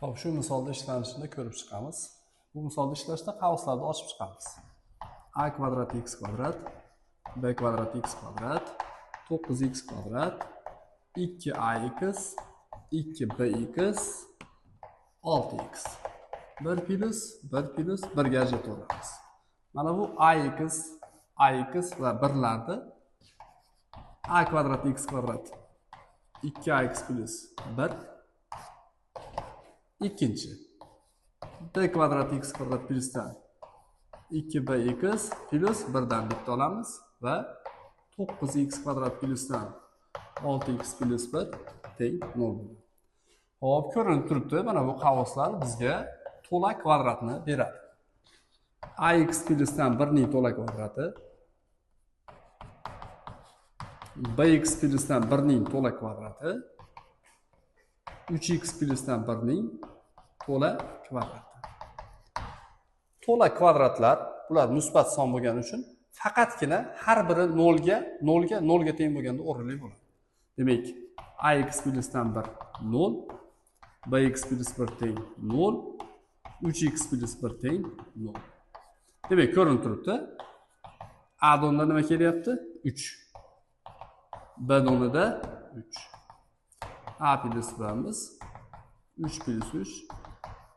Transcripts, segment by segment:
Xo'p, shu misolda ishlanishini ko'rib chiqamiz. Bu misolda ishlashda qavslarni ochib chiqamiz. A kvadrat x kvadrat, b kvadrat x kvadrat, 9x kvadrat, 2ax, 2bx, 6x. 1 plus 1 ga ajratamiz. Mana bu ax va birlarni a kvadrat x kvadrat 2ax plus 1. İkinci, b kvadrat x kvadrat plusdan 2bx plus 1dan bitta olamiz va 9x kvadrat plusdan 6x plus 1 teng 0 bo'ladi. Hop, ko'rinib turibdi, mana bu qavslar bizga to'la kvadratni beradi. Ax plusdan 1 ning to'la kvadrati, bx plusdan 1 ning to'la kvadrati, 3x plusdan 1 ning to'la kvadrati. To'la kvadratlar, bular musbat son bo'lgani uchun faqatgina har biri 0 ga teng bo'lganda o'rinli bo'ladi. Demak, ax plusdan 1 0, bx plus 1 teng 0, 3x plus 1 teng 0. Demak, ko'rinib turibdi. A donda nima kelyapti? 3. B donida 3. A plus B'miz 3 plus 3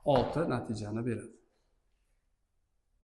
6 natijani beradi.